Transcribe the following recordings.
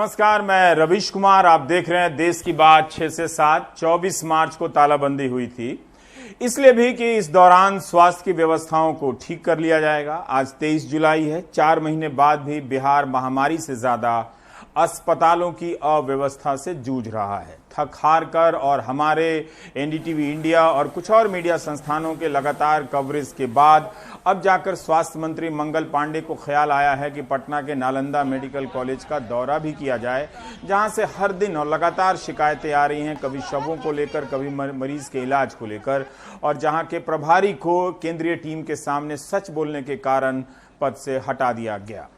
नमस्कार, मैं रवीश कुमार। आप देख रहे हैं देश की बात 6 से 7। 24 मार्च को तालाबंदी हुई थी, इसलिए भी कि इस दौरान स्वास्थ्य की व्यवस्थाओं को ठीक कर लिया जाएगा। आज 23 जुलाई है। 4 महीने बाद भी बिहार महामारी से ज्यादा अस्पतालों की अव्यवस्था से जूझ रहा है। थक हार कर और हमारे एनडीटीवी इंडिया और कुछ और मीडिया संस्थानों के लगातार कवरेज के बाद अब जाकर स्वास्थ्य मंत्री मंगल पांडे को ख्याल आया है कि पटना के नालंदा मेडिकल कॉलेज का दौरा भी किया जाए, जहां से हर दिन और लगातार शिकायतें आ रही हैं, कभी शवों को लेकर, कभी मरीज के इलाज को लेकर, और जहां के प्रभारी को केंद्रीय टीम के सामने सच बोलने के कारण पद से हटा दिया गया।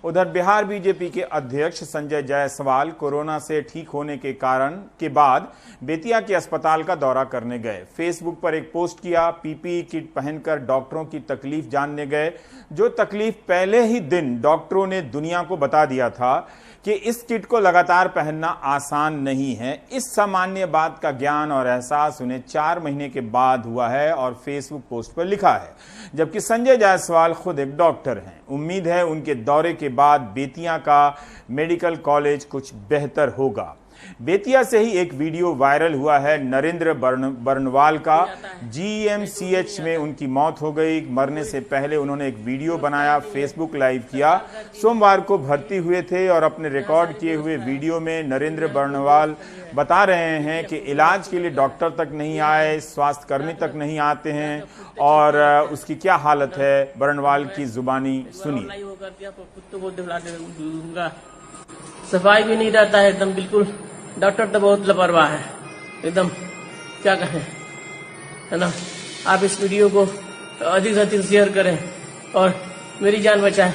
उधर बिहार बीजेपी के अध्यक्ष संजय जायसवाल कोरोना से ठीक होने के बाद बेतिया के अस्पताल का दौरा करने गए। फेसबुक पर एक पोस्ट किया, पीपीई किट पहनकर डॉक्टरों की तकलीफ जानने गए, जो तकलीफ पहले ही दिन डॉक्टरों ने दुनिया को बता दिया था कि इस किट को लगातार पहनना आसान नहीं है। इस सामान्य बात का ज्ञान और एहसास उन्हें 4 महीने के बाद हुआ है और फेसबुक पोस्ट पर लिखा है, जबकि संजय जायसवाल खुद एक डॉक्टर हैं। उम्मीद है उनके दौरे के बाद बेतिया का मेडिकल कॉलेज कुछ बेहतर होगा। बेतिया से ही एक वीडियो वायरल हुआ है नरेंद्र बर्नवाल का। जीएमसीएच में उनकी मौत हो गई। मरने से पहले उन्होंने एक वीडियो बनाया, फेसबुक लाइव किया। सोमवार को भर्ती हुए थे और अपने रिकॉर्ड किए हुए वीडियो में नरेंद्र बर्नवाल बता रहे हैं कि इलाज के लिए डॉक्टर तक नहीं आए, स्वास्थ्य कर्मी तक नहीं आते हैं और उसकी क्या हालत है, बर्नवाल की जुबानी सुनिए। सफाई भी नहीं रहता है एकदम, बिल्कुल। डॉक्टर तो बहुत लापरवाह है एकदम, क्या कहें, है ना। आप इस वीडियो को अधिक से अधिक शेयर करें और मेरी जान बचाएं।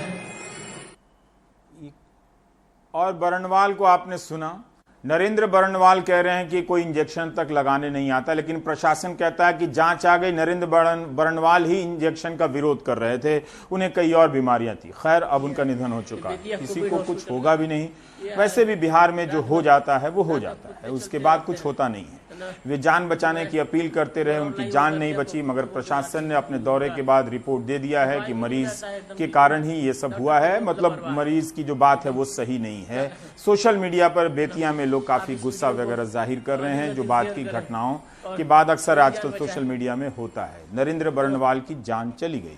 और बर्नवाल को आपने सुना, नरेंद्र बर्नवाल कह रहे हैं कि कोई इंजेक्शन तक लगाने नहीं आता, लेकिन प्रशासन कहता है कि जांच आ गई, नरेंद्र बर्नवाल ही इंजेक्शन का विरोध कर रहे थे, उन्हें कई और बीमारियां थी। खैर, अब उनका निधन हो चुका है, किसी को कुछ होगा भी नहीं। वैसे भी बिहार में जो हो जाता है वो हो जाता है, उसके बाद कुछ होता नहीं है। वे जान बचाने की अपील करते रहे, उनकी जान नहीं बची, मगर प्रशासन ने अपने दौरे के बाद रिपोर्ट दे दिया है कि मरीज के कारण ही ये सब हुआ है। मतलब मरीज की जो बात है वो सही नहीं है। सोशल मीडिया पर बेतिया में लोग काफी गुस्सा वगैरह जाहिर कर रहे हैं, जो बात की घटनाओं के बाद अक्सर आजकल सोशल मीडिया में होता है। नरेंद्र बर्नवाल की जान चली गई।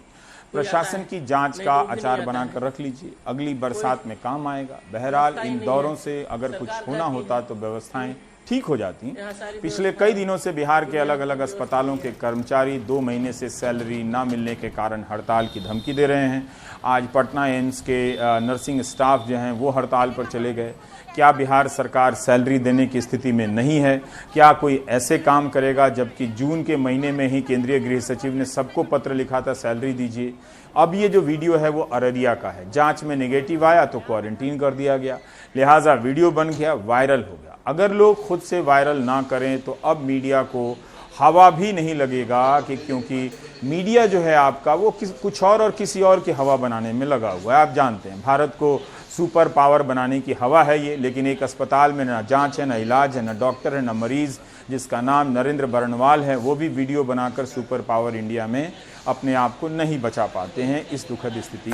प्रशासन की जांच का अचार बनाकर रख लीजिए, अगली बरसात में काम आएगा। बहरहाल इन दौरों से अगर कुछ होना होता तो व्यवस्थाएं ठीक हो जाती। पिछले कई दिनों से बिहार के अलग अलग अस्पतालों के कर्मचारी 2 महीने से सैलरी न मिलने के कारण हड़ताल की धमकी दे रहे हैं। आज पटना एम्स के नर्सिंग स्टाफ जो हैं वो हड़ताल पर चले गए। क्या बिहार सरकार सैलरी देने की स्थिति में नहीं है? क्या कोई ऐसे काम करेगा, जबकि जून के महीने में ही केंद्रीय गृह सचिव ने सबको पत्र लिखा था सैलरी दीजिए। अब ये जो वीडियो है वो अररिया का है। जांच में नेगेटिव आया तो क्वारंटीन कर दिया गया, लिहाजा वीडियो बन गया, वायरल हो गया। अगर लोग खुद से वायरल ना करें तो अब मीडिया को हवा भी नहीं लगेगा, कि क्योंकि मीडिया जो है आपका वो कुछ और किसी और की हवा बनाने में लगा हुआ है। आप जानते हैं भारत को सुपर पावर बनाने की हवा है ये, लेकिन एक अस्पताल में ना जांच है, ना इलाज है, ना डॉक्टर है, ना मरीज, जिसका नाम नरेंद्र बर्नवाल है, वो भी वीडियो बनाकर सुपर पावर इंडिया में अपने आप को नहीं बचा पाते हैं। इस दुखद स्थिति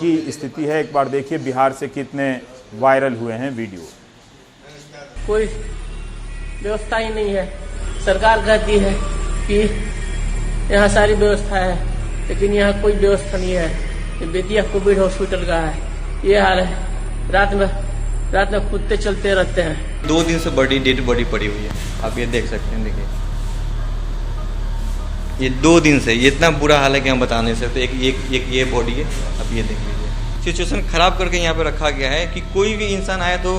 की स्थिति है। एक बार देखिए बिहार से कितने वायरल हुए हैं वीडियो। कोई व्यवस्था ही नहीं है। सरकार कहती है कि यहाँ सारी व्यवस्था है, लेकिन यहाँ कोई व्यवस्था नहीं है। ये बेतिया कोविड हॉस्पिटल का है, ये हाल है। रात में कुत्ते चलते रहते हैं। 2 दिन से डेड बॉडी पड़ी हुई है, आप ये देख सकते हैं। देखिए ये 2 दिन से ये इतना बुरा हाल है कि हम बता नहीं सकते। एक ये बॉडी है, अब ये देख लीजिए। सिचुएशन खराब करके यहाँ पे रखा गया है कि कोई भी इंसान आए तो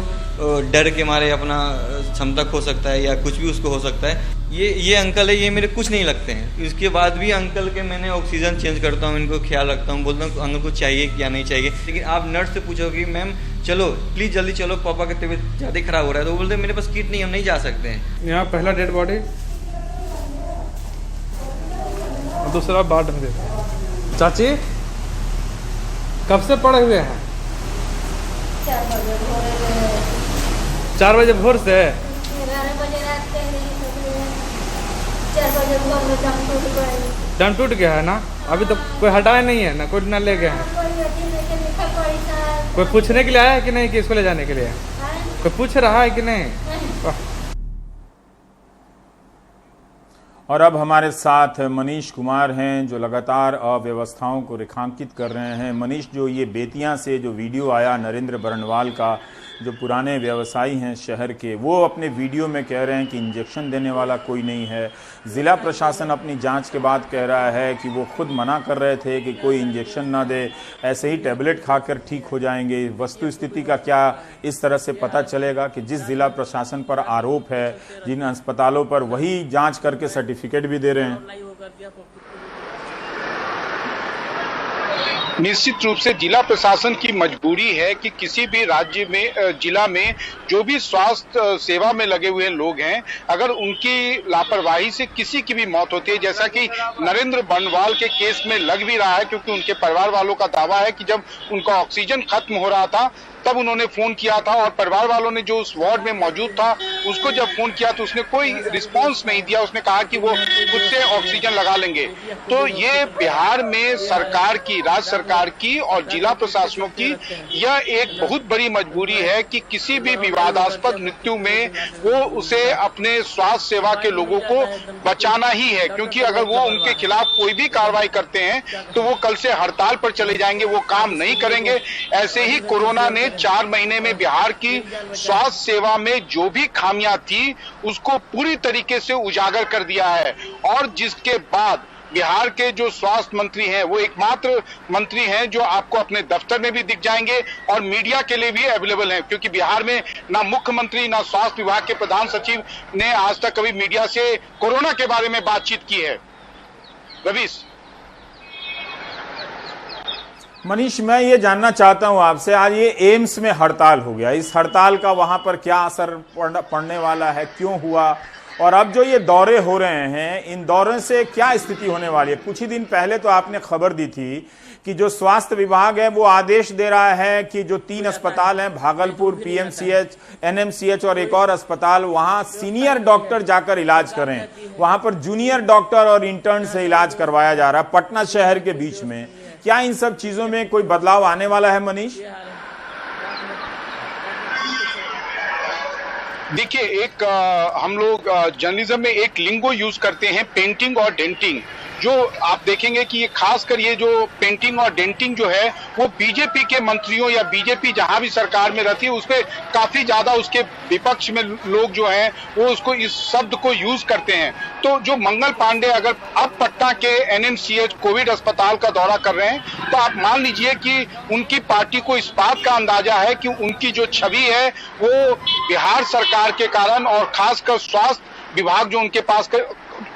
डर के मारे अपना क्षमता खो सकता है या कुछ भी उसको हो सकता है। ये अंकल है, ये मेरे कुछ नहीं लगते हैं। इसके बाद भी अंकल के मैंने ऑक्सीजन चेंज करता हूँ, इनको ख्याल रखता हूँ, बोलता हूँ अंकल को चाहिए क्या नहीं चाहिए। लेकिन आप नर्स से पूछोगे मैम चलो प्लीज़ जल्दी चलो, पापा की तबीयत ज़्यादा खराब हो रहा है, तो वो बोलते मेरे पास किट नहीं, हम नहीं जा सकते हैं। यहाँ पहला डेड बॉडी, दूसरा बाढ़ में। चाची कब से पड़े हुए हैं? 4 बजे भोर से। 11 बजे रात के 4 बजे भोर में दम टूट गया। दम टूट गया है ना? अभी तो कोई हटाया नहीं है ना, कोई न ले गए हैं। कोई पूछने के लिए आया है कि नहीं कि इसको ले जाने के लिए? कोई पूछ रहा है कि नहीं? और अब हमारे साथ मनीष कुमार हैं जो लगातार अव्यवस्थाओं को रेखांकित कर रहे हैं। मनीष, जो ये बेतिया से जो वीडियो आया नरेंद्र बरनवाल का, जो पुराने व्यवसायी हैं शहर के, वो अपने वीडियो में कह रहे हैं कि इंजेक्शन देने वाला कोई नहीं है। ज़िला प्रशासन अपनी जांच के बाद कह रहा है कि वो खुद मना कर रहे थे कि कोई इंजेक्शन ना दे, ऐसे ही टैबलेट खाकर ठीक हो जाएंगे। वस्तु स्थिति का क्या इस तरह से पता चलेगा कि जिस ज़िला प्रशासन पर आरोप है, जिन अस्पतालों पर, वही जाँच करके सर्टिफिकेट भी दे रहे हैं। निश्चित रूप से जिला प्रशासन की मजबूरी है कि किसी भी राज्य में, जिला में जो भी स्वास्थ्य सेवा में लगे हुए लोग हैं, अगर उनकी लापरवाही से किसी की भी मौत होती है, जैसा कि नरेंद्र बरनवाल के केस में लग भी रहा है, क्योंकि उनके परिवार वालों का दावा है कि जब उनका ऑक्सीजन खत्म हो रहा था तब उन्होंने फोन किया था, और परिवार वालों ने जो उस वार्ड में मौजूद था उसको जब फोन किया तो उसने कोई रिस्पांस नहीं दिया। उसने कहा कि वो खुद से ऑक्सीजन लगा लेंगे। तो ये बिहार में सरकार की, राज्य सरकार की और जिला प्रशासनों की यह एक बहुत बड़ी मजबूरी है कि किसी भी विवादास्पद मृत्यु में वो उसे अपने स्वास्थ्य सेवा के लोगों को बचाना ही है, क्योंकि अगर वो उनके खिलाफ कोई भी कार्रवाई करते हैं तो वो कल से हड़ताल पर चले जाएंगे, वो काम नहीं करेंगे। ऐसे ही कोरोना ने 4 महीने में बिहार की स्वास्थ्य सेवा में जो भी खामियां थी उसको पूरी तरीके से उजागर कर दिया है। और जिसके बाद बिहार के जो स्वास्थ्य मंत्री हैं वो एकमात्र मंत्री हैं जो आपको अपने दफ्तर में भी दिख जाएंगे और मीडिया के लिए भी अवेलेबल हैं, क्योंकि बिहार में ना मुख्यमंत्री ना स्वास्थ्य विभाग के प्रधान सचिव ने आज तक कभी मीडिया से कोरोना के बारे में बातचीत की है। रवीश। मनीष, मैं ये जानना चाहता हूं आपसे, आज ये एम्स में हड़ताल हो गया, इस हड़ताल का वहां पर क्या असर पड़ने वाला है, क्यों हुआ, और अब जो ये दौरे हो रहे हैं, इन दौरों से क्या स्थिति होने वाली है? कुछ ही दिन पहले तो आपने खबर दी थी कि जो स्वास्थ्य विभाग है वो आदेश दे रहा है कि जो 3 अस्पताल हैं, भागलपुर, पीएमसीएच, एनएमसीएच और एक और अस्पताल, वहां सीनियर डॉक्टर जाकर इलाज करें। वहां पर जूनियर डॉक्टर और इंटर्न से इलाज करवाया जा रहा है पटना शहर के बीच में। क्या इन सब चीजों में कोई बदलाव आने वाला है मनीष? देखिए, एक हम लोग जर्नलिज्म में एक लिंगो यूज करते हैं, पेंटिंग और डेंटिंग। जो आप देखेंगे कि ये खासकर ये जो पेंटिंग और डेंटिंग जो है वो बीजेपी के मंत्रियों या बीजेपी जहां भी सरकार में रहती है उस पर काफी ज्यादा उसके विपक्ष में लोग जो हैं वो उसको, इस शब्द को यूज करते हैं। तो जो मंगल पांडे अगर अब पटना के एनएमसीएच कोविड अस्पताल का दौरा कर रहे हैं तो आप मान लीजिए कि उनकी पार्टी को इस बात का अंदाजा है कि उनकी जो छवि है वो बिहार सरकार के कारण और खासकर स्वास्थ्य विभाग जो उनके पास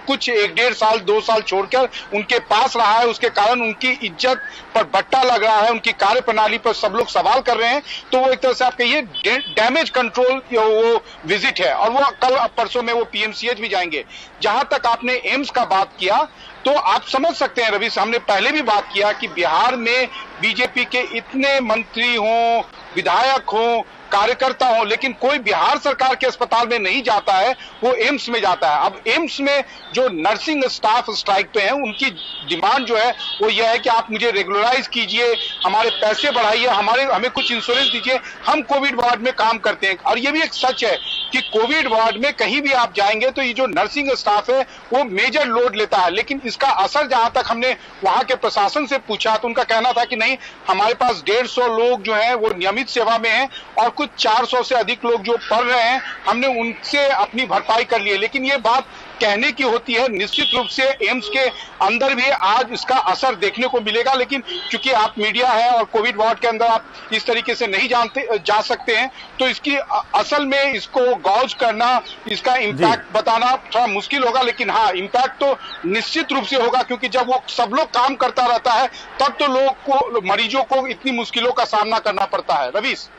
कुछ 1-1.5 साल 2 साल छोड़कर उनके पास रहा है, उसके कारण उनकी इज्जत पर बट्टा लग रहा है, उनकी कार्य प्रणाली पर सब लोग सवाल कर रहे हैं। तो वो एक तरह से आप कहिए डैमेज कंट्रोल वो विजिट है, और वो कल परसों में वो पीएमसीएच भी जाएंगे। जहां तक आपने एम्स का बात किया तो आप समझ सकते हैं रवि, हमने पहले भी बात किया कि बिहार में बीजेपी के इतने मंत्री हों, विधायक हों, कार्यकर्ता हो, लेकिन कोई बिहार सरकार के अस्पताल में नहीं जाता है, वो एम्स में जाता है। अब एम्स में जो नर्सिंग स्टाफ स्ट्राइक पे हैं उनकी डिमांड जो है वो यह है कि आप मुझे रेगुलराइज कीजिए, हमारे पैसे बढ़ाइए, हमें कुछ इंश्योरेंस दीजिए, हम कोविड वार्ड में काम करते हैं। और ये भी एक सच है कि कोविड वार्ड में कहीं भी आप जाएंगे तो ये जो नर्सिंग स्टाफ है वो मेजर लोड लेता है, लेकिन इसका असर जहां तक हमने वहां के प्रशासन से पूछा तो उनका कहना था कि नहीं, हमारे पास 150 लोग जो हैं वो नियमित सेवा में हैं और कुछ 400 से अधिक लोग जो पढ़ रहे हैं, हमने उनसे अपनी भरपाई कर ली है। लेकिन ये बात कहने की होती है, निश्चित रूप से एम्स के अंदर भी आज इसका असर देखने को मिलेगा, लेकिन क्योंकि आप मीडिया है और कोविड वार्ड के अंदर आप इस तरीके से नहीं जा सकते हैं, तो इसकी असल में इसको गौज करना, इसका इम्पैक्ट बताना थोड़ा मुश्किल होगा। लेकिन हाँ, इम्पैक्ट तो निश्चित रूप से होगा, क्योंकि जब वो सब लोग काम करता रहता है तब तो लोग को, मरीजों को इतनी मुश्किलों का सामना करना पड़ता है। रवीश।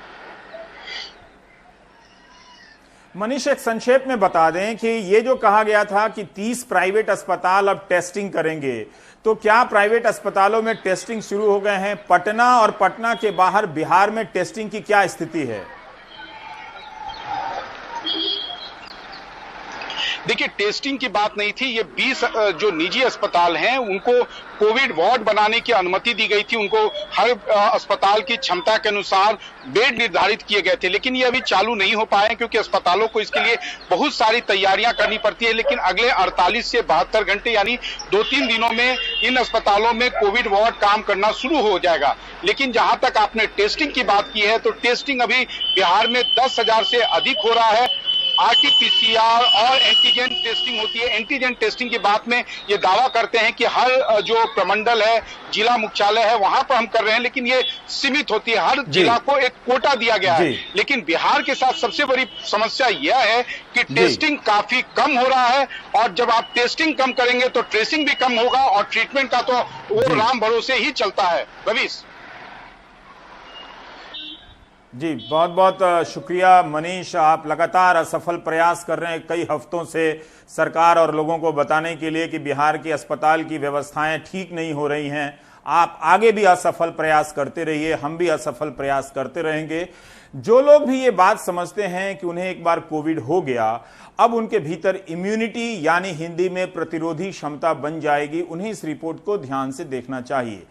मनीष, एक संक्षेप में बता दें कि ये जो कहा गया था कि 30 प्राइवेट अस्पताल अब टेस्टिंग करेंगे, तो क्या प्राइवेट अस्पतालों में टेस्टिंग शुरू हो गए हैं? पटना और पटना के बाहर बिहार में टेस्टिंग की क्या स्थिति है? देखिए, टेस्टिंग की बात नहीं थी, ये 20 जो निजी अस्पताल हैं उनको कोविड वार्ड बनाने की अनुमति दी गई थी, उनको हर अस्पताल की क्षमता के अनुसार बेड निर्धारित किए गए थे, लेकिन ये अभी चालू नहीं हो पाए क्योंकि अस्पतालों को इसके लिए बहुत सारी तैयारियां करनी पड़ती है। लेकिन अगले 48 से 72 घंटे यानी 2-3 दिनों में इन अस्पतालों में कोविड वार्ड काम करना शुरू हो जाएगा। लेकिन जहां तक आपने टेस्टिंग की बात की है तो टेस्टिंग अभी बिहार में 10,000 से अधिक हो रहा है। आरटीपीसीआर और एंटीजन टेस्टिंग होती है। एंटीजन टेस्टिंग की बात में ये दावा करते हैं कि हर जो प्रमंडल है, जिला मुख्यालय है, वहां पर हम कर रहे हैं, लेकिन ये सीमित होती है, हर जिला को एक कोटा दिया गया है। लेकिन बिहार के साथ सबसे बड़ी समस्या यह है कि टेस्टिंग काफी कम हो रहा है, और जब आप टेस्टिंग कम करेंगे तो ट्रेसिंग भी कम होगा और ट्रीटमेंट का तो वो राम भरोसे ही चलता है। रवीश जी, बहुत बहुत शुक्रिया मनीष। आप लगातार असफल प्रयास कर रहे हैं कई हफ्तों से सरकार और लोगों को बताने के लिए कि बिहार की अस्पताल की व्यवस्थाएं ठीक नहीं हो रही हैं। आप आगे भी असफल प्रयास करते रहिए, हम भी असफल प्रयास करते रहेंगे। जो लोग भी ये बात समझते हैं कि उन्हें एक बार कोविड हो गया, अब उनके भीतर इम्यूनिटी यानी हिंदी में प्रतिरोधी क्षमता बन जाएगी, उन्हें इस रिपोर्ट को ध्यान से देखना चाहिए।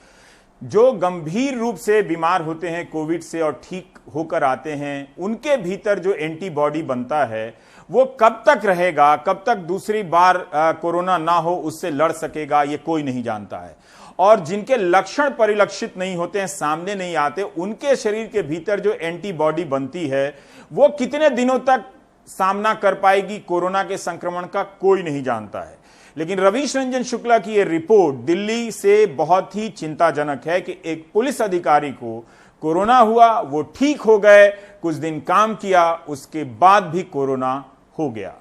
जो गंभीर रूप से बीमार होते हैं कोविड से और ठीक होकर आते हैं, उनके भीतर जो एंटीबॉडी बनता है वो कब तक रहेगा, कब तक दूसरी बार कोरोना ना हो उससे लड़ सकेगा, ये कोई नहीं जानता है। और जिनके लक्षण परिलक्षित नहीं होते हैं, सामने नहीं आते, उनके शरीर के भीतर जो एंटीबॉडी बनती है वो कितने दिनों तक सामना कर पाएगी कोरोना के संक्रमण का, कोई नहीं जानता है। लेकिन रवीश रंजन शुक्ला की यह रिपोर्ट दिल्ली से बहुत ही चिंताजनक है कि एक पुलिस अधिकारी को कोरोना हुआ, वो ठीक हो गए, कुछ दिन काम किया, उसके बाद भी कोरोना हो गया।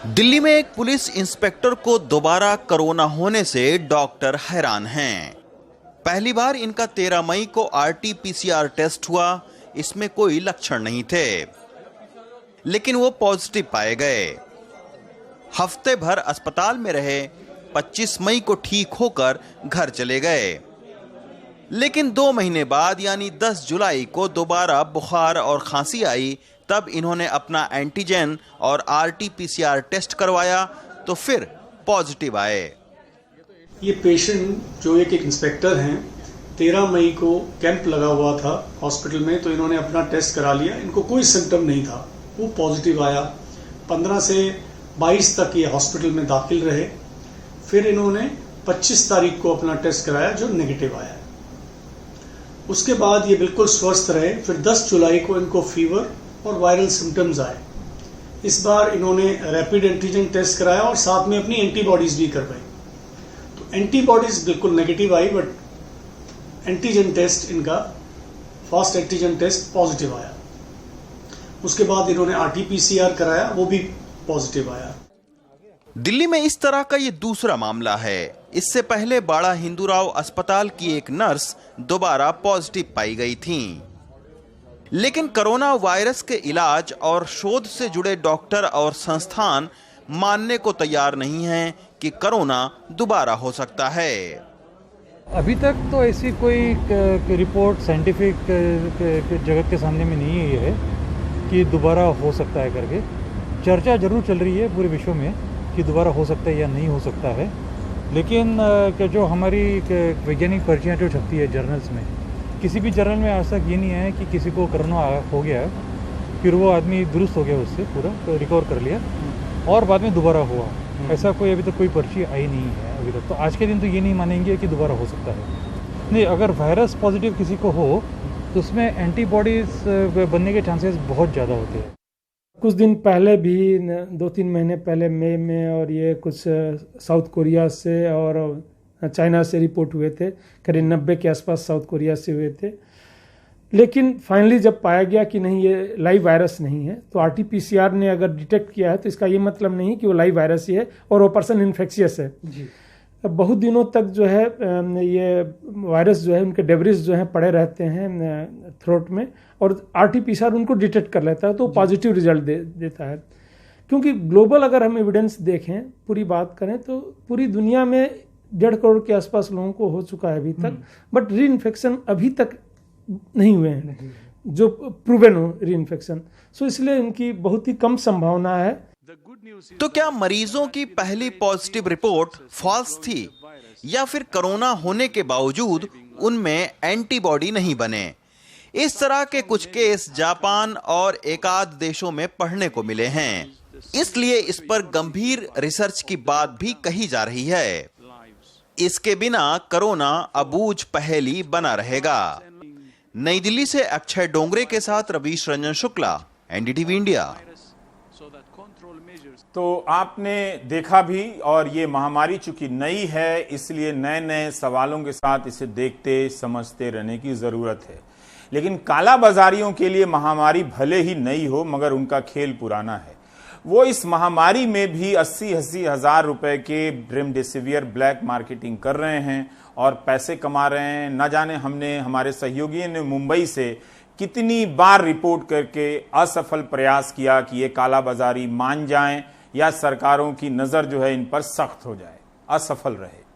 दिल्ली में एक पुलिस इंस्पेक्टर को दोबारा कोरोना होने से डॉक्टर हैरान हैं। पहली बार इनका 13 मई को आरटीपीसीआर टेस्ट हुआ, इसमें कोई लक्षण नहीं थे, लेकिन वो पॉजिटिव पाए गए। हफ्ते भर अस्पताल में रहे, 25 मई को ठीक होकर घर चले गए, लेकिन 2 महीने बाद यानी 10 जुलाई को दोबारा बुखार और खांसी आई। तब इन्होंने अपना एंटीजन और आरटीपीसीआर टेस्ट करवाया तो फिर पॉजिटिव आए। ये पेशेंट जो एक इंस्पेक्टर हैं, 13 मई को कैंप लगा हुआ था हॉस्पिटल में, तो इन्होंने अपना टेस्ट करा लिया, इनको कोई सिम्टम नहीं था, वो पॉजिटिव आया। 15 से 22 तक ये हॉस्पिटल में दाखिल रहे, फिर इन्होंने 25 तारीख को अपना टेस्ट कराया जो नेगेटिव आया। उसके बाद ये बिल्कुल स्वस्थ रहे। फिर 10 जुलाई को इनको फीवर और वायरल सिम्टम्स आए। इस बार इन्होंने रैपिड एंटीजन टेस्ट कराया और साथ में अपनी एंटीबॉडीज भी करवाई, तो एंटीबॉडीज बिल्कुल नेगेटिव आई, बट एंटीजन टेस्ट इनका फास्ट एंटीजन टेस्ट पॉजिटिव आया। उसके बाद इन्होंने आरटीपीसीआर कराया, वो भी पॉजिटिव आया। दिल्ली में इस तरह का ये दूसरा मामला है। इससे पहले बाड़ा हिंदूराव अस्पताल की एक नर्स दोबारा पॉजिटिव पाई गई थी, लेकिन कोरोना वायरस के इलाज और शोध से जुड़े डॉक्टर और संस्थान मानने को तैयार नहीं हैं कि कोरोना दोबारा हो सकता है। अभी तक तो ऐसी कोई रिपोर्ट साइंटिफिक जगत के सामने में नहीं है कि दोबारा हो सकता है करके। चर्चा जरूर चल रही है पूरे विश्व में कि दोबारा हो सकता है या नहीं हो सकता है, लेकिन जो हमारी वैज्ञानिक पर्चियाँ जो छपती है जर्नल्स में, किसी भी जर्नल में आज तक ये नहीं है कि किसी को कोरोना हो गया फिर वो आदमी दुरुस्त हो गया, उससे पूरा तो रिकवर कर लिया और बाद में दोबारा हुआ, ऐसा कोई अभी तक कोई पर्ची आई नहीं है अभी तक। तो आज के दिन तो ये नहीं मानेंगे कि दोबारा हो सकता है। नहीं, अगर वायरस पॉजिटिव किसी को हो तो उसमें एंटीबॉडीज बनने के चांसेस बहुत ज़्यादा होते हैं। कुछ दिन पहले भी 2-3 महीने पहले मई में और ये कुछ साउथ कोरिया से और चाइना से रिपोर्ट हुए थे, करीब 90 के आसपास साउथ कोरिया से हुए थे, लेकिन फाइनली जब पाया गया कि नहीं ये लाइव वायरस नहीं है, तो आरटीपीसीआर ने अगर डिटेक्ट किया है तो इसका ये मतलब नहीं कि वो लाइव वायरस ही है और वो पर्सन इन्फेक्शियस है जी। बहुत दिनों तक जो है ये वायरस जो है उनके डेब्रिस जो है पड़े रहते हैं थ्रोट में और आरटीपीसीआर उनको डिटेक्ट कर लेता है तो पॉजिटिव रिजल्ट देता है। क्योंकि ग्लोबल अगर हम एविडेंस देखें, पूरी बात करें तो पूरी दुनिया में 1.5 करोड़ के आसपास लोगों को हो चुका है अभी तक, बट री इन्फेक्शन अभी तक नहीं हुए हैं। जो प्रूवन हो री इन्फेक्शन। सो इसलिए उनकी बहुत ही कम संभावना है। तो क्या मरीजों की पहली पॉजिटिव रिपोर्ट फॉल्स थी या फिर कोरोना होने के बावजूद उनमें एंटीबॉडी नहीं बने? इस तरह के कुछ केस जापान और एकाध देशों में पढ़ने को मिले हैं, इसलिए इस पर गंभीर रिसर्च की बात भी कही जा रही है। इसके बिना कोरोना अबूझ पहेली बना रहेगा। नई दिल्ली से अक्षय डोंगरे के साथ रवीश रंजन शुक्ला, एनडीटीवी इंडिया। तो आपने देखा भी, और ये महामारी चूंकि नई है इसलिए नए नए सवालों के साथ इसे देखते समझते रहने की जरूरत है। लेकिन कालाबाजारियों के लिए महामारी भले ही नई हो मगर उनका खेल पुराना है। वो इस महामारी में भी 80-80 हजार रुपए के रेमडेसिविर ब्लैक मार्केटिंग कर रहे हैं और पैसे कमा रहे हैं। न जाने हमारे सहयोगियों ने मुंबई से कितनी बार रिपोर्ट करके असफल प्रयास किया कि ये कालाबाजारी मान जाएं या सरकारों की नजर जो है इन पर सख्त हो जाए, असफल रहे।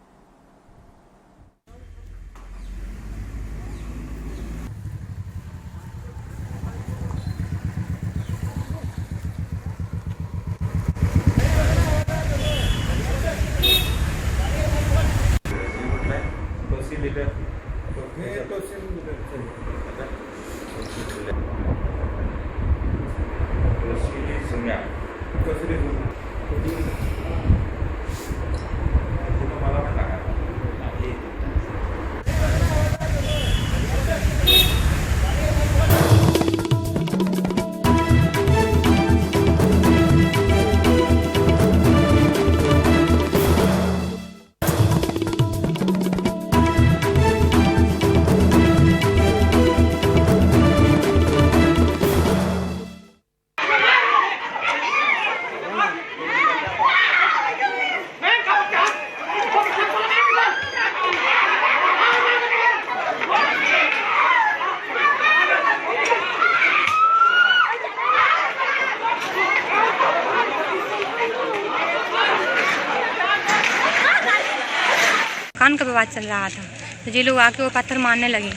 कान का विवाद चल रहा था तो ये लोग आके वो पत्थर मारने लगे,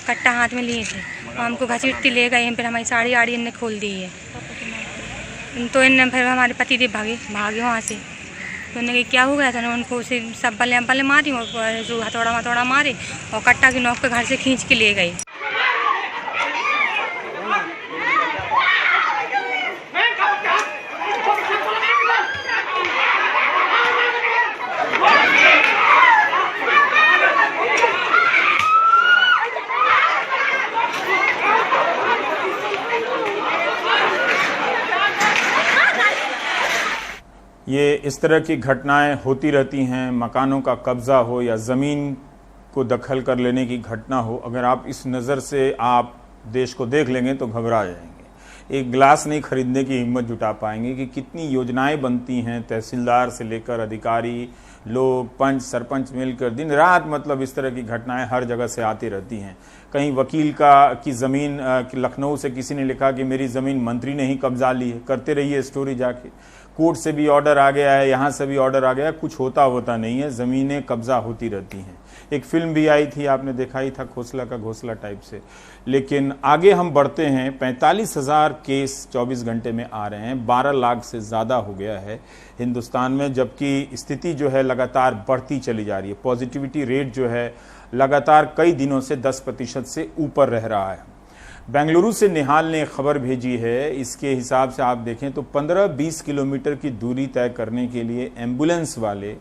कट्टा हाथ में लिए थे और हमको घसीटते ले गए। फिर हमारी साड़ी आड़ी इनने खोल दी है, तो इनने फिर हमारे पतिदेव भागे वहाँ से। तो उन्होंने क्या हो गया था ना, उनको उसे सब बल्ले मारी और जो हथौड़ा मारे और कट्टा की नोक पे घर से खींच के ले गए। ये इस तरह की घटनाएं होती रहती हैं, मकानों का कब्जा हो या ज़मीन को दखल कर लेने की घटना हो। अगर आप इस नज़र से आप देश को देख लेंगे तो घबरा जाएंगे, एक गिलास नहीं खरीदने की हिम्मत जुटा पाएंगे कि कितनी योजनाएं बनती हैं। तहसीलदार से लेकर अधिकारी लोग, पंच सरपंच मिलकर दिन रात, मतलब इस तरह की घटनाएं हर जगह से आती रहती हैं। कहीं वकील की ज़मीन, लखनऊ से किसी ने लिखा कि मेरी ज़मीन मंत्री ने ही कब्जा ली है। करते रहिए स्टोरी जाके, कोर्ट से भी ऑर्डर आ गया है, यहाँ से भी ऑर्डर आ गया, कुछ होता नहीं है, ज़मीनें कब्जा होती रहती हैं। एक फिल्म भी आई थी, आपने देखा ही था, खोसला का घोसला टाइप से। लेकिन आगे हम बढ़ते हैं, 45,000 केस 24 घंटे में आ रहे हैं, 12 लाख से ज़्यादा हो गया है हिंदुस्तान में, जबकि स्थिति जो है लगातार बढ़ती चली जा रही है। पॉजिटिविटी रेट जो है लगातार कई दिनों से 10% से ऊपर रह रहा है। बेंगलुरु से निहाल ने खबर भेजी है, इसके हिसाब से आप देखें तो 15-20 किलोमीटर की दूरी तय करने के लिए एम्बुलेंस वाले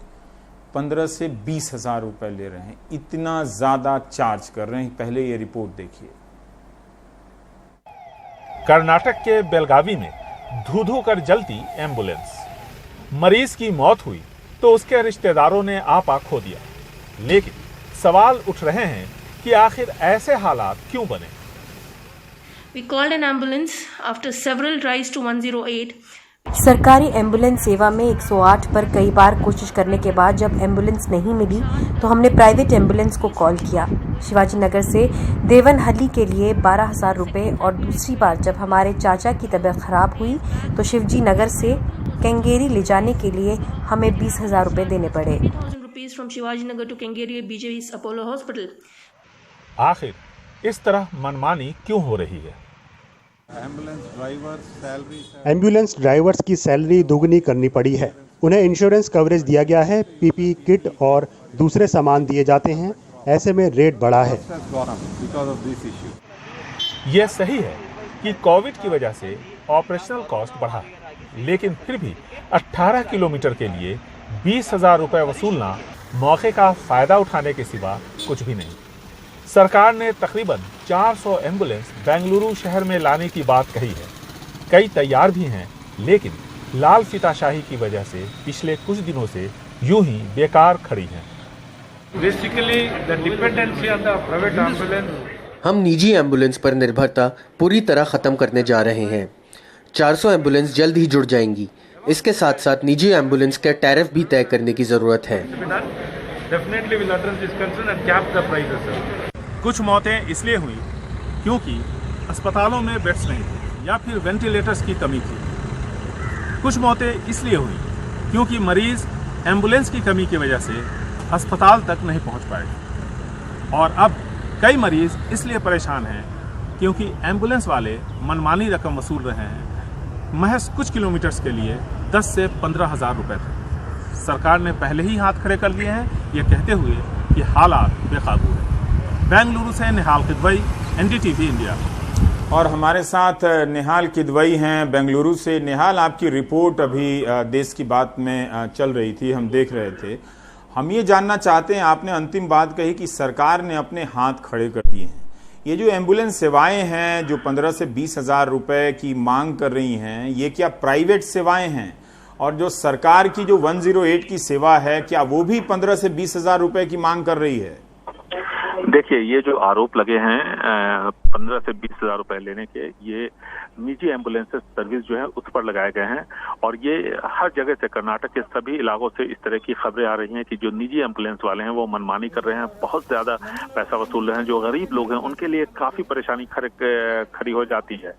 15 से 20 हजार रुपए ले रहे हैं, इतना ज्यादा चार्ज कर रहे हैं। पहले ये रिपोर्ट देखिए। कर्नाटक के बेलगावी में धू-धू कर जलती एम्बुलेंस, मरीज की मौत हुई तो उसके रिश्तेदारों ने आपा खो दिया। लेकिन सवाल उठ रहे हैं कि आखिर ऐसे हालात क्यों बने। We called an ambulance after several tries to 108. सरकारी एम्बुलेंस सेवा में 108 पर कई बार कोशिश करने के बाद जब एम्बुलेंस नहीं मिली तो हमने प्राइवेट एम्बुलेंस को कॉल किया। शिवाजी नगर से देवनहल्ली के लिए 12,000 रुपये, और दूसरी बार जब हमारे चाचा की तबीयत खराब हुई तो शिवजी नगर से केंगेरी ले जाने के लिए हमें 20,000 रुपये देने पड़े। from Shivaji Nagar to Kengeri BJ's Apollo Hospital. आखिर इस तरह मनमानी क्यों हो रही है? एम्बुलेंस ड्राइवर्स की सैलरी दोगुनी करनी पड़ी है। उन्हें इंश्योरेंस कवरेज दिया गया है, पीपी किट और दूसरे सामान दिए जाते हैं। ऐसे में रेट बढ़ा है। यह सही है कि कोविड की वजह से ऑपरेशनल कॉस्ट बढ़ा, लेकिन फिर भी 18 किलोमीटर के लिए 20,000 रुपए वसूलना मौके का फायदा उठाने के सिवा कुछ भी नहीं। सरकार ने तकरीबन 400 एम्बुलेंस बेंगलुरु शहर में लाने की बात कही है। कई तैयार भी हैं, लेकिन लाल फीताशाही की वजह से पिछले कुछ दिनों से यूं ही बेकार खड़ी हैं। Basically the dependency on the private ambulance, हम निजी एम्बुलेंस पर निर्भरता पूरी तरह खत्म करने जा रहे हैं। 400 एम्बुलेंस जल्द ही जुड़ जाएंगी। इसके साथ साथ निजी एम्बुलेंस के टैरिफ भी तय करने की जरूरत है। कुछ मौतें इसलिए हुई क्योंकि अस्पतालों में बेड्स नहीं थे या फिर वेंटिलेटर्स की कमी थी। कुछ मौतें इसलिए हुई क्योंकि मरीज एम्बुलेंस की कमी की वजह से अस्पताल तक नहीं पहुंच पाए। और अब कई मरीज इसलिए परेशान हैं क्योंकि एम्बुलेंस वाले मनमानी रकम वसूल रहे हैं। महज कुछ किलोमीटर्स के लिए 10 से 15,000 रुपए थे। सरकार ने पहले ही हाथ खड़े कर लिए हैं, ये कहते हुए कि हालात बेकाबू है। बेंगलुरु से निहाल किदवई, एनडीटीवी इंडिया। और हमारे साथ निहाल किदवई हैं बेंगलुरु से। निहाल, आपकी रिपोर्ट अभी देश की बात में चल रही थी, हम देख रहे थे। हम ये जानना चाहते हैं, आपने अंतिम बात कही कि सरकार ने अपने हाथ खड़े कर दिए हैं। ये जो एम्बुलेंस सेवाएं हैं जो 15 से 20,000 रुपए की मांग कर रही हैं, ये क्या प्राइवेट सेवाएं हैं? और जो सरकार की जो 108 की सेवा है, क्या वो भी 15 से 20,000 रुपए की मांग कर रही है? देखिए, ये जो आरोप लगे हैं 15 से 20,000 रुपए लेने के, ये निजी एम्बुलेंस सर्विस जो है उस पर लगाए गए हैं। और ये हर जगह से, कर्नाटक के सभी इलाकों से इस तरह की खबरें आ रही हैं कि जो निजी एम्बुलेंस वाले हैं वो मनमानी कर रहे हैं, बहुत ज्यादा पैसा वसूल रहे हैं। जो गरीब लोग हैं उनके लिए काफी परेशानी खड़ी हो जाती है।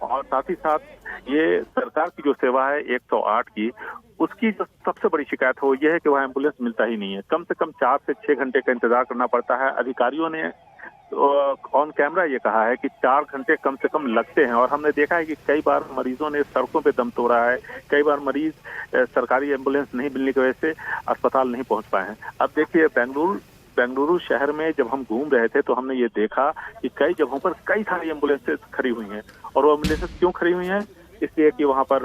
और साथ ही साथ ये सरकार की जो सेवा है 108 की, उसकी जो सबसे बड़ी शिकायत हो यह है कि वह एम्बुलेंस मिलता ही नहीं है। कम से कम 4 से 6 घंटे का इंतजार करना पड़ता है। अधिकारियों ने ऑन कैमरा ये कहा है कि 4 घंटे कम से कम लगते हैं। और हमने देखा है कि कई बार मरीजों ने सड़कों पे दम तोड़ा है। कई बार मरीज सरकारी एम्बुलेंस नहीं मिलने की वजह से अस्पताल नहीं पहुंच पाए हैं। अब देखिए, बेंगलुरु शहर में जब हम घूम रहे थे तो हमने ये देखा कि कई जगहों पर कई सारी एम्बुलेंसेस खड़ी हुई हैं। और वो एम्बुलेंसेस क्यों खड़ी हुई हैं? इसलिए कि वहां पर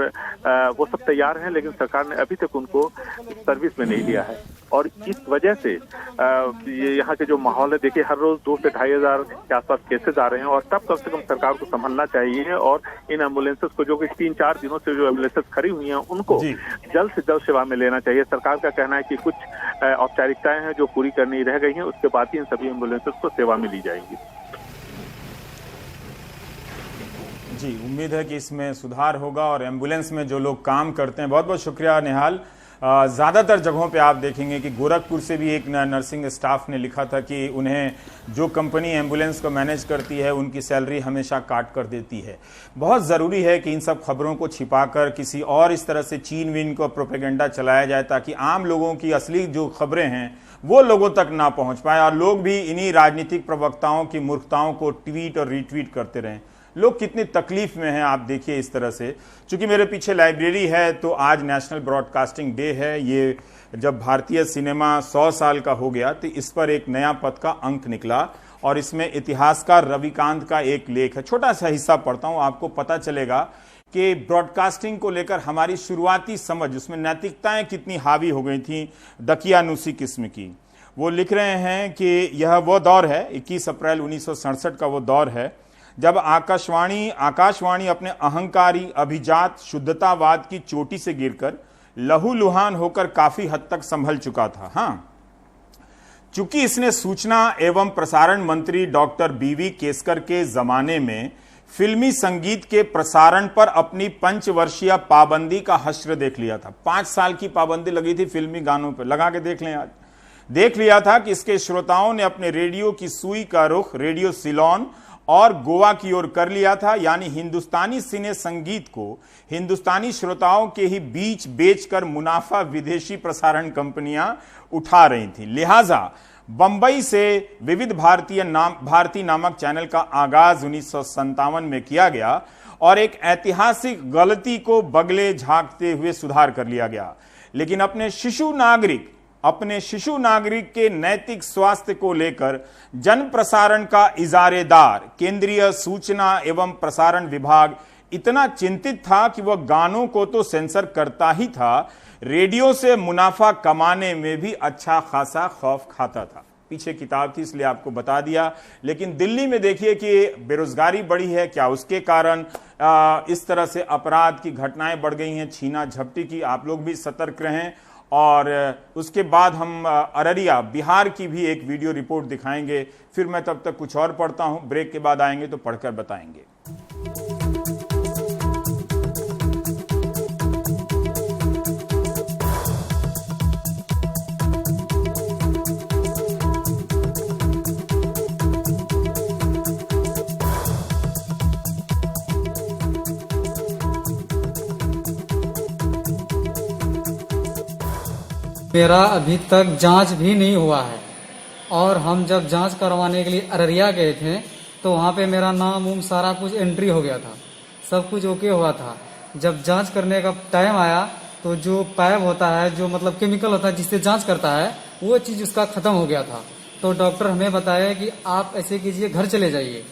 वो सब तैयार हैं, लेकिन सरकार ने अभी तक उनको सर्विस में नहीं लिया है। और इस वजह से ये यहाँ के जो माहौल है, देखिए हर रोज 2 से 2,500 के आसपास केसेस आ रहे हैं। और तब कम से कम सरकार को संभलना चाहिए और इन एम्बुलेंसेस को, जो कि 3-4 दिनों से जो एम्बुलेंसेस खड़ी हुई हैं, उनको जल्द से जल्द सेवा में लेना चाहिए। सरकार का कहना है कि कुछ औपचारिकताएं हैं जो पूरी करनी रह गई हैं, उसके बाद ही इन सभी एम्बुलेंसेस को सेवा में ली जाएंगी। जी, उम्मीद है कि इसमें सुधार होगा और एम्बुलेंस में जो लोग काम करते हैं। बहुत बहुत शुक्रिया निहाल। ज़्यादातर जगहों पे आप देखेंगे कि गोरखपुर से भी एक नर्सिंग स्टाफ ने लिखा था कि उन्हें जो कंपनी एम्बुलेंस को मैनेज करती है उनकी सैलरी हमेशा काट कर देती है। बहुत ज़रूरी है कि इन सब खबरों को छिपाकर किसी और इस तरह से चीन विन को प्रोपेगेंडा चलाया जाए, ताकि आम लोगों की असली जो खबरें हैं वो लोगों तक ना पहुँच पाए और लोग भी इन्हीं राजनीतिक प्रवक्ताओं की मूर्खताओं को ट्वीट और रीट्वीट करते रहें। लोग कितनी तकलीफ में हैं आप देखिए इस तरह से। चूंकि मेरे पीछे लाइब्रेरी है, तो आज नेशनल ब्रॉडकास्टिंग डे है। ये जब भारतीय सिनेमा 100 साल का हो गया तो इस पर एक नया पद का अंक निकला और इसमें इतिहासकार रविकांत का एक लेख है। छोटा सा हिस्सा पढ़ता हूं, आपको पता चलेगा कि ब्रॉडकास्टिंग को लेकर हमारी शुरुआती समझ, उसमें नैतिकताएं कितनी हावी हो गई थी दकियानुसी किस्म की। वो लिख रहे हैं कि यह वो दौर है, 21 अप्रैल 1967 का वो दौर है जब आकाशवाणी अपने अहंकारी अभिजात शुद्धतावाद की चोटी से गिरकर लहूलुहान होकर काफी हद तक संभल चुका था। हाँ, चूंकि इसने सूचना एवं प्रसारण मंत्री डॉक्टर बीवी केसकर के जमाने में फिल्मी संगीत के प्रसारण पर अपनी 5 वर्षीय पाबंदी का हश्र देख लिया था। 5 साल की पाबंदी लगी थी फिल्मी गानों पर, लगा के देख लें आज। देख लिया था कि इसके श्रोताओं ने अपने रेडियो की सुई का रुख रेडियो सिलोन और गोवा की ओर कर लिया था, यानी हिंदुस्तानी सिने संगीत को हिंदुस्तानी श्रोताओं के ही बीच बेचकर मुनाफा विदेशी प्रसारण कंपनियां उठा रही थी। लिहाजा बंबई से विविध भारती नामक चैनल का आगाज 1957 में किया गया और एक ऐतिहासिक गलती को बगले झांकते हुए सुधार कर लिया गया। लेकिन अपने शिशु नागरिक के नैतिक स्वास्थ्य को लेकर जन प्रसारण का इजारेदार केंद्रीय सूचना एवं प्रसारण विभाग इतना चिंतित था कि वह गानों को तो सेंसर करता ही था, रेडियो से मुनाफा कमाने में भी अच्छा खासा खौफ खाता था। पीछे किताब थी इसलिए आपको बता दिया। लेकिन दिल्ली में देखिए कि बेरोजगारी बढ़ी है, क्या उसके कारण इस तरह से अपराध की घटनाएं बढ़ गई हैं, छीना झपटी की। आप लोग भी सतर्क रहें। और उसके बाद हम अररिया बिहार की भी एक वीडियो रिपोर्ट दिखाएंगे। फिर मैं तब तक कुछ और पढ़ता हूं, ब्रेक के बाद आएंगे तो पढ़कर बताएंगे। मेरा अभी तक जांच भी नहीं हुआ है और हम जब जांच करवाने के लिए अररिया गए थे तो वहाँ पे मेरा नाम सारा कुछ एंट्री हो गया था, सब कुछ ओके हुआ था। जब जांच करने का टाइम आया तो जो पाइप होता है, जो मतलब केमिकल होता है जिससे जांच करता है, वो चीज़ उसका ख़त्म हो गया था। तो डॉक्टर हमें बताया कि आप ऐसे कीजिए, घर चले जाइए,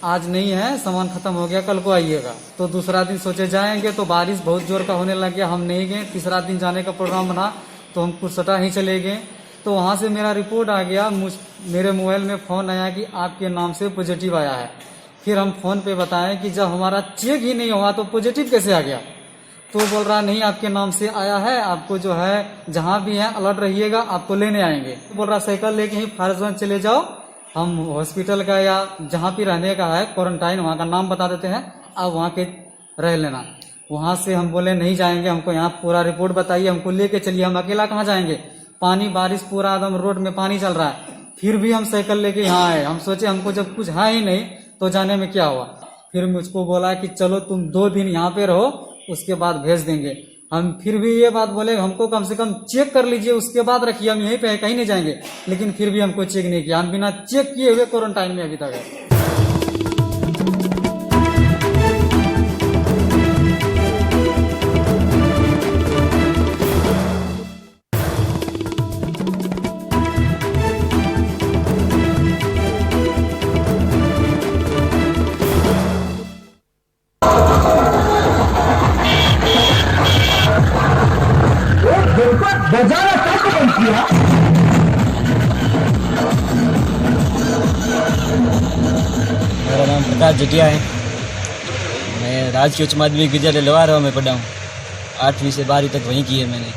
आज नहीं है, सामान ख़त्म हो गया, कल को आइएगा। तो दूसरा दिन सोचे जाएंगे तो बारिश बहुत जोर का होने लग गया, हम नहीं गए। तीसरा दिन जाने का प्रोग्राम बना तो हम कुर्सटा ही चले गए। तो वहाँ से मेरा रिपोर्ट आ गया, मेरे मोबाइल में फ़ोन आया कि आपके नाम से पॉजिटिव आया है। फिर हम फ़ोन पे बताएं कि जब हमारा चेक ही नहीं हुआ तो पॉजिटिव कैसे आ गया। तो बोल रहा नहीं, आपके नाम से आया है, आपको जो है जहाँ भी है अलर्ट रहिएगा, आपको लेने आएंगे। बोल रहा साइकिल लेके ही फारजगंज चले जाओ, हम हॉस्पिटल का या जहाँ भी रहने का है क्वारंटाइन, वहाँ का नाम बता देते हैं, आप वहाँ के रह लेना। वहाँ से हम बोले नहीं जाएंगे, हमको यहाँ पूरा रिपोर्ट बताइए, हमको लेके चलिए, हम अकेला कहाँ जाएंगे, पानी बारिश पूरा एकदम रोड में पानी चल रहा है। फिर भी हम साइकिल लेके यहाँ आए। हम सोचे हमको जब कुछ है ही नहीं तो जाने में क्या हुआ। फिर मुझको बोला कि चलो तुम 2 दिन यहाँ पे रहो, उसके बाद भेज देंगे। हम फिर भी ये बात बोले हमको कम से कम चेक कर लीजिए, उसके बाद रखिए, हम यहीं पे कहीं नहीं जाएंगे। लेकिन फिर भी हमको चेक नहीं किया, हम बिना चेक किए हुए क्वारंटाइन में अभी तक है। मेरा नाम प्रकाश जटिया है। मैं राजकीय उच्च माध्यमिक विद्यालय लवारा में पढ़ा हूँ। 8वीं से 12वीं तक वहीं की है मैंने।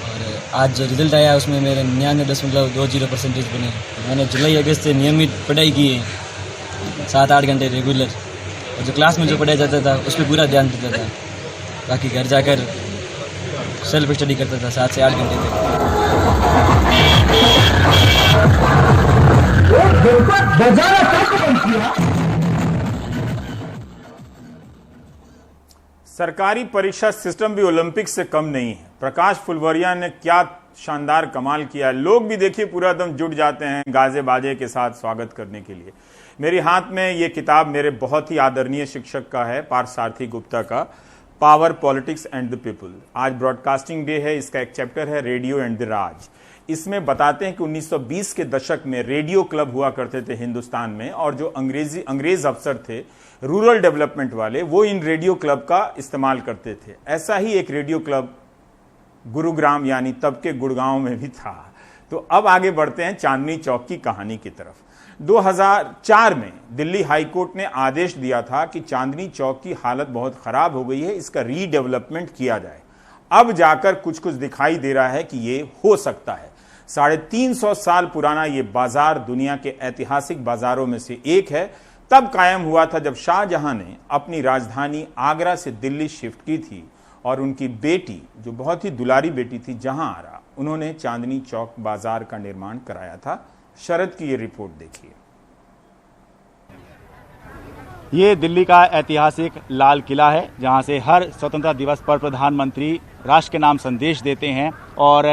और आज जो रिजल्ट आया उसमें मेरे 99.20% बने। मैंने जुलाई अगस्त से नियमित पढ़ाई की है, 7-8 घंटे रेगुलर। और जो क्लास में जो पढ़ाया जाता था उस पर पूरा ध्यान देता था। बाकी घर जाकर सेल्फ स्टडी करता था 7 से 8 घंटे तक। सरकारी परीक्षा सिस्टम भी ओलंपिक से कम नहीं है। प्रकाश फुलवरिया ने क्या शानदार कमाल किया। लोग भी देखिए पूरा दम जुट जाते हैं गाजे बाजे के साथ स्वागत करने के लिए। मेरे हाथ में ये किताब मेरे बहुत ही आदरणीय शिक्षक का है, पार्थसारथी गुप्ता का, power politics and the people. आज ब्रॉडकास्टिंग डे है, इसका एक चैप्टर है रेडियो एंड द राज। इसमें बताते हैं कि 1920 के दशक में रेडियो क्लब हुआ करते थे हिंदुस्तान में, और जो अंग्रेज अफसर थे रूरल डेवलपमेंट वाले, वो इन रेडियो क्लब का इस्तेमाल करते थे। ऐसा ही एक रेडियो क्लब गुरुग्राम यानी तब के गुड़गांव में भी था। तो अब आगे बढ़ते हैं चांदनी चौक की कहानी की तरफ। 2004 में दिल्ली हाईकोर्ट ने आदेश दिया था कि चांदनी चौक की हालत बहुत खराब हो गई है, इसका रीडेवलपमेंट किया जाए। अब जाकर कुछ कुछ दिखाई दे रहा है कि ये हो सकता है। 350 साल पुराना ये बाजार दुनिया के ऐतिहासिक बाजारों में से एक है। तब कायम हुआ था जब शाहजहां ने अपनी राजधानी आगरा से दिल्ली शिफ्ट की थी और उनकी बेटी, जो बहुत ही दुलारी बेटी थी, जहांआरा, उन्होंने चांदनी चौक बाजार का निर्माण कराया था। शरद की ये रिपोर्ट देखिए। ये दिल्ली का ऐतिहासिक लाल किला है, जहां से हर स्वतंत्रता दिवस पर प्रधानमंत्री राष्ट्र के नाम संदेश देते हैं। और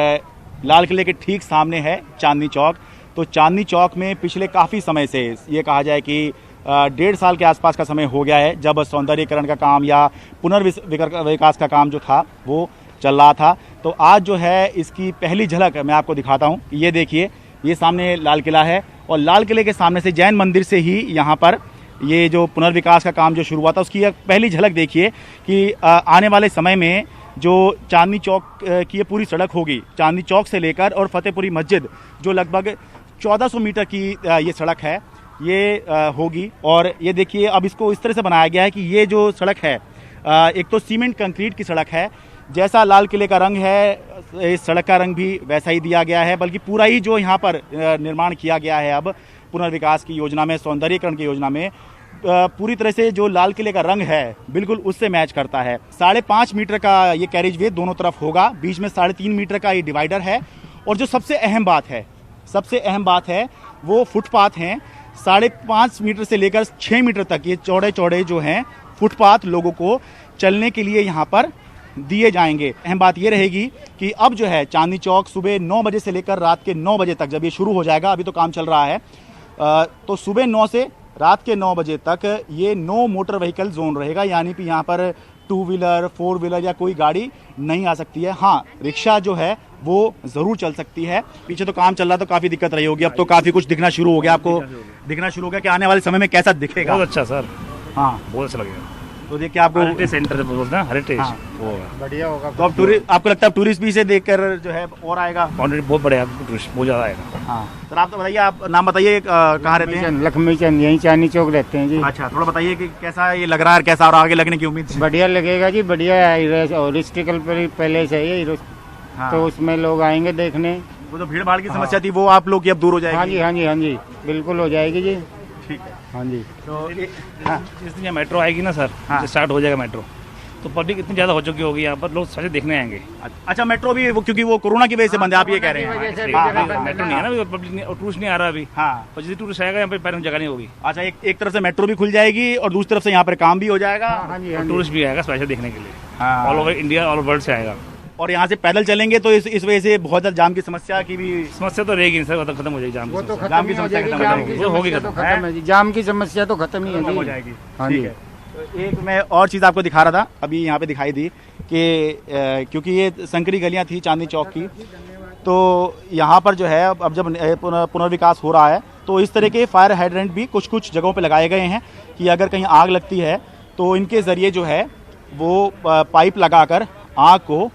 लाल किले के ठीक सामने है चांदनी चौक। तो चांदनी चौक में पिछले काफ़ी समय से ये कहा जाए कि 1.5 साल के आसपास का समय हो गया है जब सौंदर्यीकरण का काम या पुनर्विकास का काम जो था वो चल रहा था। तो आज जो है इसकी पहली झलक मैं आपको दिखाता हूँ। ये देखिए, ये सामने लाल किला है और लाल किले के सामने से जैन मंदिर से ही यहाँ पर ये जो पुनर्विकास का काम जो शुरू हुआ था उसकी एक पहली झलक देखिए कि आने वाले समय में जो चांदनी चौक की ये पूरी सड़क होगी, चांदनी चौक से लेकर और फतेहपुरी मस्जिद जो लगभग 1400 मीटर की ये सड़क है, ये होगी। और ये देखिए अब इसको इस तरह से बनाया गया है कि ये जो सड़क है एक तो सीमेंट कंक्रीट की सड़क है, जैसा लाल किले का रंग है इस सड़क का रंग भी वैसा ही दिया गया है, बल्कि पूरा ही जो यहाँ पर निर्माण किया गया है अब पुनर्विकास की योजना में, सौंदर्यीकरण की योजना में, पूरी तरह से जो लाल किले का रंग है बिल्कुल उससे मैच करता है। 5.5 मीटर का ये कैरिज वे दोनों तरफ होगा, बीच में 3.5 मीटर का ये डिवाइडर है। और जो सबसे अहम बात है वो फुटपाथ हैं। 5.5 मीटर से लेकर 6 मीटर तक ये चौड़े जो हैं फुटपाथ लोगों को चलने के लिए यहाँ पर दिए जाएंगे। अहम बात ये रहेगी कि अब जो है चांदनी चौक सुबह 9 बजे से लेकर रात के 9 बजे तक जब ये शुरू हो जाएगा, अभी तो काम चल रहा है, तो सुबह 9 से रात के 9 बजे तक ये नो मोटर व्हीकल जोन रहेगा, यानी कि यहाँ पर 2 व्हीलर 4 व्हीलर या कोई गाड़ी नहीं आ सकती है। हाँ, रिक्शा जो है वो ज़रूर चल सकती है। पीछे तो काम चल रहा तो काफ़ी दिक्कत रही होगी, अब तो काफ़ी कुछ दिखना शुरू हो गया, आपको दिखना शुरू हो गया कि आने वाले समय में कैसा दिखेगा। बहुत अच्छा सर, हाँ बहुत अच्छा लगेगा। तो देखिए आपको हेरिटेज सेंटर बोलते हैं, हेरिटेज वो बढ़िया होगा। तो अब आपको लगता है टूरिस्ट भी इसे देखकर जो है और आएगा? बहुत बढ़िया, टूरिस्ट बहुत ज़्यादा आएगा। हाँ सर, आप तो बताइए, आप नाम बताइए, कहाँ रहते हैं? लक्ष्मी चंद, यहीं चांदनी चौक रहते हैं जी। अच्छा, थोड़ा बताइए कि कैसा ये लग रहा है, कैसा और आगे लगने की उम्मीद? बढ़िया लगेगा जी, बढ़िया है। और हिस्ट्रिकल पैलेस है ये, तो उसमें लोग आएंगे देखने। वो तो भीड़ भाड़ की समस्या थी, वो आप लोग की अब दूर हो जाएगी? हाँ जी बिल्कुल हो जाएगी जी। ठीक है, हाँ जी। तो जिस दिन मेट्रो आएगी ना सर, स्टार्ट हो जाएगा मेट्रो, तो पब्लिक इतनी ज़्यादा हो चुकी होगी, यहाँ पर लोग सारे देखने आएंगे। अच्छा, मेट्रो भी वो क्योंकि वो कोरोना की वजह से बंद है, आप ये कह रहे हैं? मेट्रो नहीं है ना, पब्लिक टूरिस्ट नहीं आ रहा अभी। हाँ, और जिस टूरिस्ट आएगा यहाँ पे पैरने जगह नहीं होगी। अच्छा, एक तरफ से मेट्रो भी खुल जाएगी और दूसरी तरफ से यहाँ पर काम भी हो जाएगा, टूरिस्ट भी आएगा स्पेशल देखने के लिए, all over India, all over world से आएगा। और यहाँ से पैदल चलेंगे तो इस वजह से बहुत ज़्यादा जाम की समस्या की भी समस्या तो रहेगी सर, खत्म हो जाएगी जाम की समस्या। जाम की समस्या खत्म है, जाम की समस्या तो खत्म ही हो जाएगी। हाँ जी। तो एक मैं और चीज़ आपको दिखा रहा था, अभी यहाँ पे दिखाई दी कि क्योंकि ये संकरी गलियाँ थी चांदनी चौक की, तो यहाँ पर जो है अब जब पुनर्विकास हो रहा है तो इस तरह के फायर हाइड्रेंट भी कुछ जगहों पे लगाए गए हैं कि अगर कहीं आग लगती है तो इनके ज़रिए जो है वो पाइप लगाकर आग को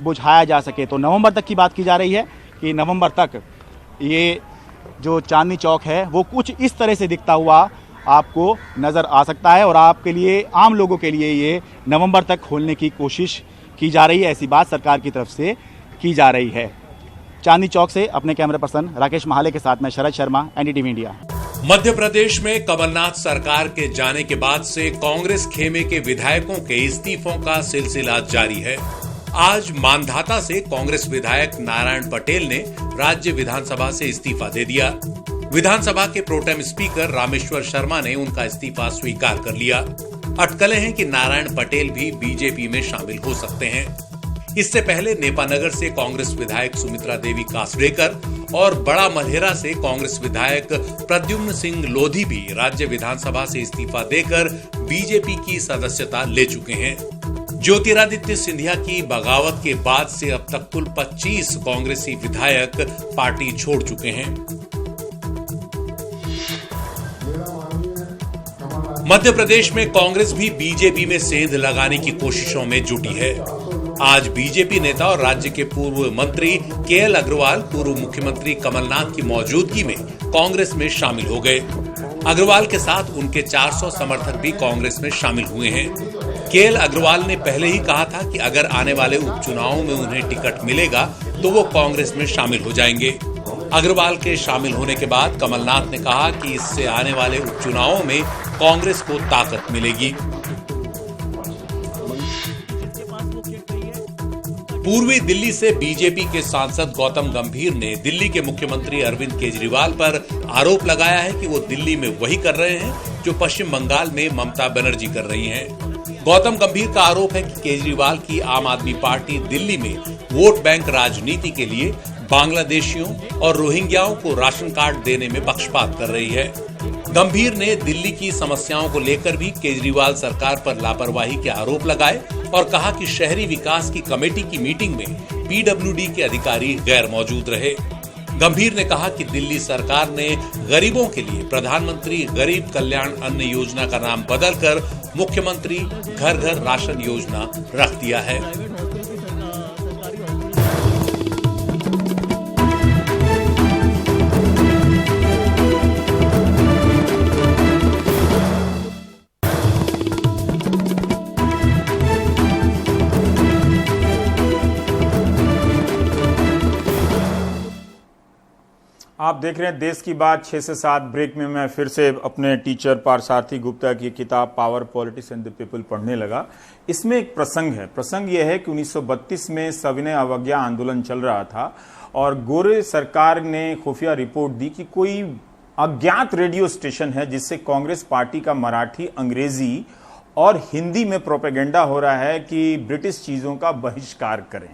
बुझाया जा सके। तो नवंबर तक की बात की जा रही है कि नवंबर तक ये जो चांदनी चौक है वो कुछ इस तरह से दिखता हुआ आपको नज़र आ सकता है और आपके लिए, आम लोगों के लिए ये नवंबर तक खोलने की कोशिश की जा रही है, ऐसी बात सरकार की तरफ से की जा रही है। चांदनी चौक से अपने कैमरा पर्सन राकेश महाले के साथ मैं शरद शर्मा, एनडीटीवी इंडिया। मध्य प्रदेश में कमलनाथ सरकार के जाने के बाद से कांग्रेस खेमे के विधायकों के इस्तीफों का सिलसिला जारी है। आज मानधाता से कांग्रेस विधायक नारायण पटेल ने राज्य विधानसभा से इस्तीफा दे दिया। विधानसभा के प्रोटेम स्पीकर रामेश्वर शर्मा ने उनका इस्तीफा स्वीकार कर लिया। अटकलें हैं कि नारायण पटेल भी बीजेपी में शामिल हो सकते हैं। इससे पहले नेपानगर से कांग्रेस विधायक सुमित्रा देवी कासडेकर और बड़ा मल्हेरा से कांग्रेस विधायक प्रद्युम्न सिंह लोधी भी राज्य विधानसभा से इस्तीफा देकर बीजेपी की सदस्यता ले चुके हैं। ज्योतिरादित्य सिंधिया की बगावत के बाद से अब तक कुल 25 कांग्रेसी विधायक पार्टी छोड़ चुके हैं। मध्य प्रदेश में कांग्रेस भी बीजेपी में सेंध लगाने की कोशिशों में जुटी है। आज बीजेपी नेता और राज्य के पूर्व मंत्री केएल अग्रवाल पूर्व मुख्यमंत्री कमलनाथ की मौजूदगी में कांग्रेस में शामिल हो गए। अग्रवाल के साथ उनके 400 समर्थक भी कांग्रेस में शामिल हुए हैं। केएल अग्रवाल ने पहले ही कहा था कि अगर आने वाले उपचुनावों में उन्हें टिकट मिलेगा तो वो कांग्रेस में शामिल हो जाएंगे। अग्रवाल के शामिल होने के बाद कमलनाथ ने कहा कि इससे आने वाले उपचुनावों में कांग्रेस को ताकत मिलेगी। पूर्वी दिल्ली से बीजेपी के सांसद गौतम गंभीर ने दिल्ली के मुख्यमंत्री अरविंद केजरीवाल पर आरोप लगाया है कि वो दिल्ली में वही कर रहे हैं जो पश्चिम बंगाल में ममता बनर्जी कर रही हैं। गौतम गंभीर का आरोप है कि केजरीवाल की आम आदमी पार्टी दिल्ली में वोट बैंक राजनीति के लिए बांग्लादेशियों और रोहिंग्याओं को राशन कार्ड देने में पक्षपात कर रही है। गंभीर ने दिल्ली की समस्याओं को लेकर भी केजरीवाल सरकार पर लापरवाही के आरोप लगाए और कहा कि शहरी विकास की कमेटी की मीटिंग में पीडब्ल्यूडी के अधिकारी गैर मौजूद रहे। गंभीर ने कहा कि दिल्ली सरकार ने गरीबों के लिए प्रधानमंत्री गरीब कल्याण अन्न योजना का नाम बदलकर मुख्यमंत्री घर घर राशन योजना रख दिया है। आप देख रहे हैं देश की बात 6 से 7 ब्रेक में मैं फिर से अपने टीचर पार्थसारथी गुप्ता की किताब power politics and the people पढ़ने लगा। इसमें एक प्रसंग है। प्रसंग यह है कि 1932 में सविनय अवज्ञा आंदोलन चल रहा था और गोरे सरकार ने खुफिया रिपोर्ट दी कि कोई अज्ञात रेडियो स्टेशन है जिससे कांग्रेस पार्टी का मराठी, अंग्रेजी और हिंदी में प्रोपेगेंडा हो रहा है कि ब्रिटिश चीजों का बहिष्कार करें।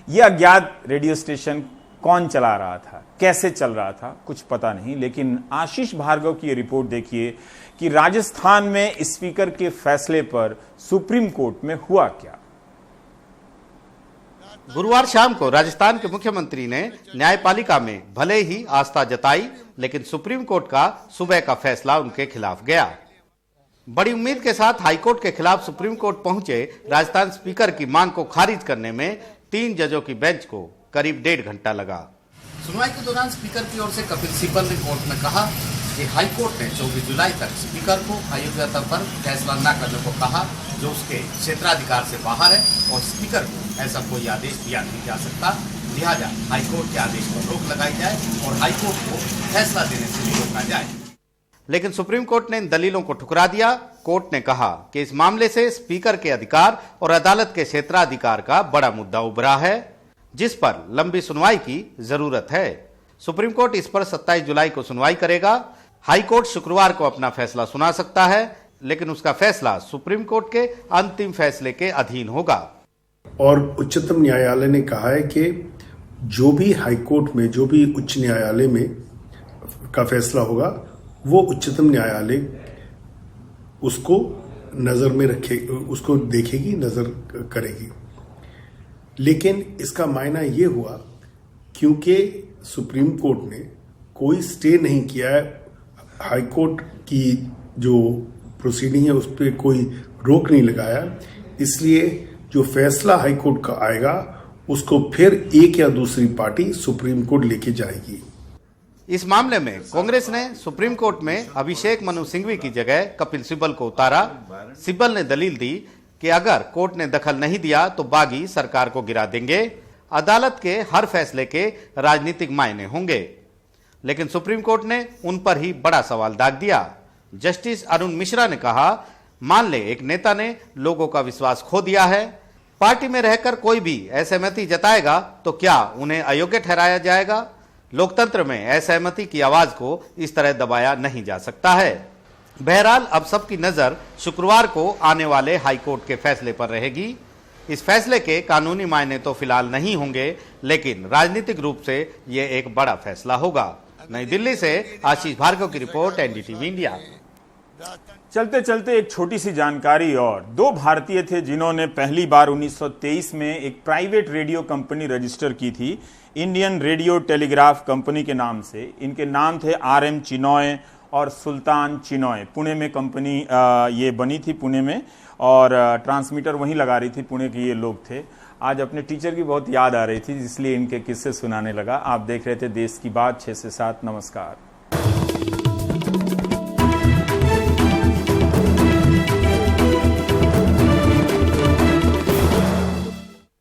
यह अज्ञात रेडियो स्टेशन कौन चला रहा था, कैसे चल रहा था, कुछ पता नहीं। लेकिन आशीष भार्गव की ये रिपोर्ट देखिए कि राजस्थान में स्पीकर के फैसले पर सुप्रीम कोर्ट में हुआ क्या। गुरुवार शाम को राजस्थान के मुख्यमंत्री ने न्यायपालिका में भले ही आस्था जताई, लेकिन सुप्रीम कोर्ट का सुबह का फैसला उनके खिलाफ गया। बड़ी उम्मीद के साथ हाईकोर्ट के खिलाफ सुप्रीम कोर्ट पहुंचे राजस्थान स्पीकर की मांग को खारिज करने में 3 जजों की बेंच को करीब 1.5 घंटा लगा। सुनवाई के दौरान स्पीकर की ओर से कपिल सिब्बल ने कोर्ट में कहा कि हाईकोर्ट ने 24 जुलाई तक स्पीकर को अयोग्यता पर फैसला न करने को कहा जो उसके क्षेत्राधिकार से बाहर है और स्पीकर को ऐसा कोई आदेश दिया नहीं जा सकता। लिहाजा हाईकोर्ट के आदेश पर रोक लगाई जाए और हाईकोर्ट को फैसला देने से भी रोका जाए। लेकिन सुप्रीम कोर्ट ने इन दलीलों को ठुकरा दिया। कोर्ट ने कहा कि इस मामले से स्पीकर के अधिकार और अदालत के क्षेत्राधिकार का बड़ा मुद्दा उभरा है जिस पर लंबी सुनवाई की जरूरत है। सुप्रीम कोर्ट इस पर 27 जुलाई को सुनवाई करेगा। हाई कोर्ट शुक्रवार को अपना फैसला सुना सकता है, लेकिन उसका फैसला सुप्रीम कोर्ट के अंतिम फैसले के अधीन होगा। और उच्चतम न्यायालय ने कहा है कि जो भी हाई कोर्ट में, जो भी उच्च न्यायालय में का फैसला होगा वो उच्चतम न्यायालय उसको नजर में रखे, उसको देखेगी, नजर करेगी। लेकिन इसका मायना ये हुआ क्योंकि सुप्रीम कोर्ट ने कोई स्टे नहीं किया है, हाई कोर्ट की जो प्रोसीडिंग है उस पर कोई रोक नहीं लगाया, इसलिए जो फैसला हाई कोर्ट का आएगा उसको फिर एक या दूसरी पार्टी सुप्रीम कोर्ट लेके जाएगी। इस मामले में कांग्रेस ने सुप्रीम कोर्ट में अभिषेक मनु सिंघवी की जगह कपिल सिब्बल को उतारा। सिब्बल ने दलील दी कि अगर कोर्ट ने दखल नहीं दिया तो बागी सरकार को गिरा देंगे। अदालत के हर फैसले के राजनीतिक मायने होंगे। लेकिन सुप्रीम कोर्ट ने उन पर ही बड़ा सवाल दाग दिया। जस्टिस अरुण मिश्रा ने कहा, मान ले एक नेता ने लोगों का विश्वास खो दिया है, पार्टी में रहकर कोई भी असहमति जताएगा तो क्या उन्हें अयोग्य ठहराया जाएगा? लोकतंत्र में असहमति की आवाज को इस तरह दबाया नहीं जा सकता है। बहरहाल अब सबकी नजर शुक्रवार को आने वाले हाईकोर्ट के फैसले पर रहेगी। इस फैसले के कानूनी मायने तो फिलहाल नहीं होंगे, लेकिन राजनीतिक रूप से ये एक बड़ा फैसला होगा। नई दिल्ली से आशीष भार्गव की रिपोर्ट, एनडीटीवी इंडिया। चलते चलते एक छोटी सी जानकारी और। 2 भारतीय थे जिन्होंने पहली बार 1923 में एक प्राइवेट रेडियो कंपनी रजिस्टर की थी, इंडियन रेडियो टेलीग्राफ कंपनी के नाम से। इनके नाम थे RM चिनॉय और सुल्तान चिनॉय। पुणे में कंपनी ये बनी थी, पुणे में, और ट्रांसमीटर वहीं लगा रही थी, पुणे के ये लोग थे। आज अपने टीचर की बहुत याद आ रही थी, इसलिए इनके किस्से सुनाने लगा। आप देख रहे थे देश की बात 6 से 7। नमस्कार।